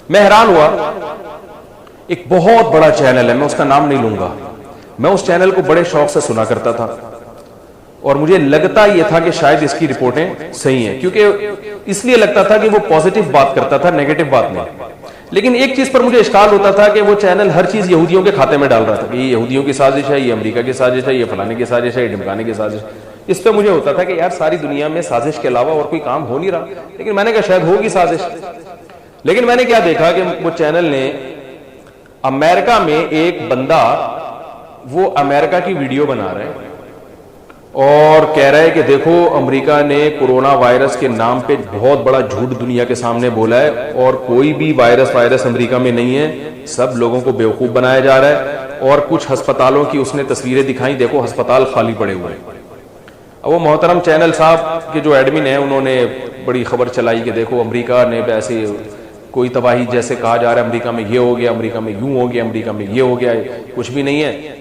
میں حیران ہوا، ایک بہت بڑا چینل ہے، میں اس کا نام نہیں لوں گا، میں اس چینل کو بڑے شوق سے سنا کرتا تھا اور مجھے لگتا یہ تھا کہ شاید اس کی رپورٹیں صحیح ہیں، کیونکہ اس لیے لگتا تھا کہ وہ پازیٹیو بات کرتا تھا، نیگیٹو بات نہیں۔ لیکن ایک چیز پر مجھے اشکال ہوتا تھا کہ وہ چینل ہر چیز یہودیوں کے کھاتے میں ڈال رہا تھا کہ یہ یہودیوں کی سازش ہے، یہ امریکہ کی سازش ہے، یہ فلانے کی سازش ہے، یہ ڈمکانے کی سازش۔ اس پہ مجھے ہوتا تھا کہ یار ساری دنیا میں سازش کے علاوہ اور کوئی کام ہو نہیں رہا، لیکن میں نے کہا شاید ہوگی سازش۔ لیکن میں نے کیا دیکھا کہ وہ چینل نے امریکہ میں ایک بندہ وہ امریکہ کی ویڈیو بنا رہا ہے اور کہہ رہا ہے کہ دیکھو امریکہ نے کورونا وائرس کے نام پہ بہت بڑا جھوٹ دنیا کے سامنے بولا ہے اور کوئی بھی وائرس امریکہ میں نہیں ہے، سب لوگوں کو بیوقوف بنایا جا رہا ہے۔ اور کچھ ہسپتالوں کی اس نے تصویریں دکھائیں، دیکھو ہسپتال خالی پڑے ہوئے ہیں۔ اب وہ محترم چینل صاحب کے جو ایڈمن ہیں انہوں نے بڑی خبر چلائی کہ دیکھو امریکہ نے ایسے کوئی تباہی، جیسے کہا جا رہا ہے امریکہ میں یہ ہو گیا، امریکہ میں یوں ہو گیا، امریکہ میں یہ ہو گیا، کچھ بھی نہیں ہے،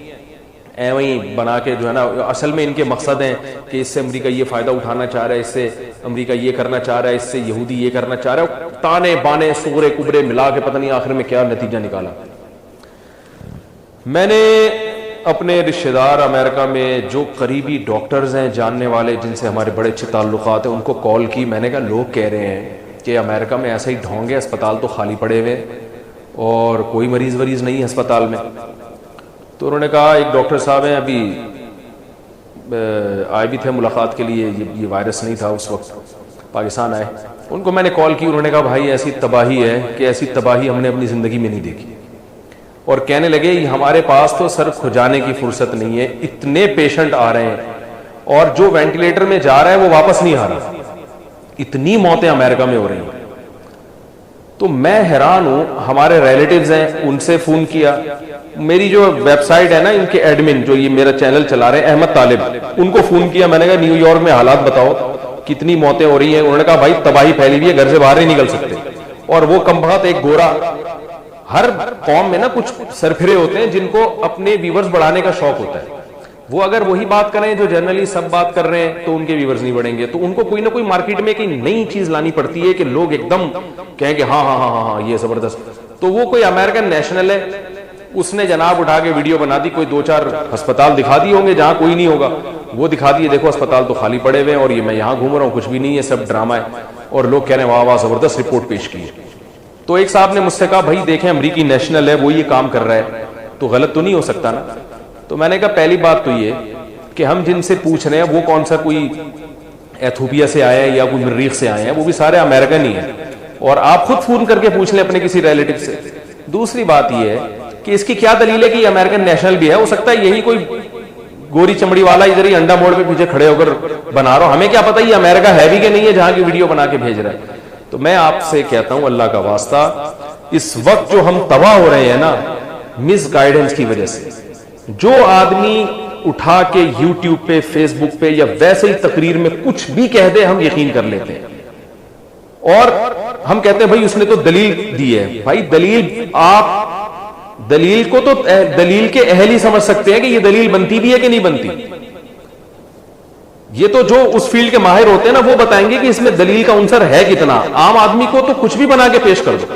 ایویں بنا کے جو ہے نا۔ اصل میں ان کے مقصد ہیں کہ اس سے امریکہ یہ فائدہ اٹھانا چاہ رہا ہے، اس سے امریکہ یہ کرنا چاہ رہا ہے، اس سے یہودی یہ کرنا چاہ رہا ہے، تانے بانے سغرے کبرے ملا کے پتہ نہیں آخر میں کیا نتیجہ نکالا۔ میں نے اپنے رشتہ دار امریکہ میں جو قریبی ڈاکٹرز ہیں، جاننے والے جن سے ہمارے بڑے اچھے تعلقات ہیں، ان کو کال کی۔ میں نے کہا لوگ کہہ رہے ہیں کہ امریکہ میں ایسا ہی ڈھونگ ہے، اسپتال تو خالی پڑے ہوئے اور کوئی مریض نہیں ہے اسپتال میں۔ تو انہوں نے کہا ایک ڈاکٹر صاحب ہیں ابھی آئے بھی تھے ملاقات کے لیے، یہ وائرس نہیں تھا اس وقت، پاکستان آئے، ان کو میں نے کال کی، انہوں نے کہا بھائی ایسی تباہی ہے کہ ایسی تباہی ہم نے اپنی زندگی میں نہیں دیکھی، اور کہنے لگے ہمارے پاس تو سر کھجانے کی فرصت نہیں ہے، اتنے پیشنٹ آ رہے ہیں اور جو وینٹیلیٹر میں جا رہا ہے وہ واپس نہیں آ رہا، اتنی موتیں امریکہ میں ہو رہی ہیں۔ تو میں حیران ہوں، ہمارے ریلیٹیوز ہیں ان سے فون کیا، میری جو ویب سائٹ ہے نا ان کے ایڈمن جو یہ میرا چینل چلا رہے ہیں احمد طالب، ان کو فون کیا، میں نے کہا نیو یارک میں حالات بتاؤ کتنی موتیں ہو رہی ہیں۔ انہوں نے کہا بھائی تباہی پھیلی ہوئی ہے، گھر سے باہر نہیں نکل سکتے۔ اور وہ کم بخت ایک گورا، ہر قوم میں نا کچھ سرفرے ہوتے ہیں جن کو اپنے ویورز بڑھانے کا شوق ہوتا ہے، وہ اگر وہی بات کریں جو جنرلی سب بات کر رہے ہیں تو ان کے ویورز نہیں بڑھیں گے، تو ان کو کوئی نہ کوئی مارکیٹ میں ایک نئی چیز لانی پڑتی ہے کہ لوگ ایک دم کہیں کہ ہاں ہاں ہاں ہاں ہاں یہ زبردست۔ تو وہ کوئی امریکن نیشنل ہے، اس نے جناب اٹھا کے ویڈیو بنا دی، کوئی 2-4 ہسپتال دکھا دیے ہوں گے جہاں کوئی نہیں ہوگا، وہ دکھا دیے دیکھو اسپتال تو خالی پڑے ہوئے ہیں اور یہ میں یہاں گھوم رہا ہوں، کچھ بھی نہیں ہے، سب ڈرامہ ہے، اور لوگ کہہ رہے ہیں واہ واہ زبردست رپورٹ پیش کی ہے۔ تو ایک صاحب نے مجھ سے کہا بھائی دیکھیں امریکی نیشنل ہے، وہ یہ کام کر رہا ہے تو غلط تو نہیں ہو سکتا نا۔ تو میں نے کہا پہلی بات تو یہ کہ ہم جن سے پوچھ رہے ہیں وہ کون سا کوئی ایتھوپیا سے آئے ہیں یا کوئی مریخ سے آئے ہیں، وہ بھی سارے امریکن ہی ہیں، اور آپ خود فون کر کے پوچھ لیں اپنے کسی ریلیٹو سے۔ دوسری بات یہ ہے کہ اس کی کیا دلیل ہے کہ یہ امریکن نیشنل بھی ہے، ہو سکتا ہے یہی کوئی گوری چمڑی والا ادھر ہی انڈا موڑ پہ پیچھے کھڑے ہو کر بنا رہا ہو، ہمیں کیا پتہ یہ امریکہ ہے بھی کہ نہیں ہے جہاں کی ویڈیو بنا کے بھیج رہا ہے۔ تو میں آپ سے کہتا ہوں اللہ کا واسطہ، اس وقت جو ہم تباہ ہو رہے ہیں نا مس گائیڈنس کی وجہ سے، جو آدمی اٹھا کے یوٹیوب پہ فیس بک پہ یا ویسے ہی تقریر میں کچھ بھی کہہ دے ہم یقین کر لیتے ہیں، اور ہم کہتے ہیں بھائی اس نے تو دلیل دی ہے۔ بھائی دلیل، آپ دلیل کو تو دلیل کے اہل ہی سمجھ سکتے ہیں کہ یہ دلیل بنتی بھی ہے کہ نہیں بنتی، یہ تو جو اس فیلڈ کے ماہر ہوتے ہیں نا وہ بتائیں گے کہ اس میں دلیل کا عنصر ہے کتنا، عام آدمی کو تو کچھ بھی بنا کے پیش کر دو۔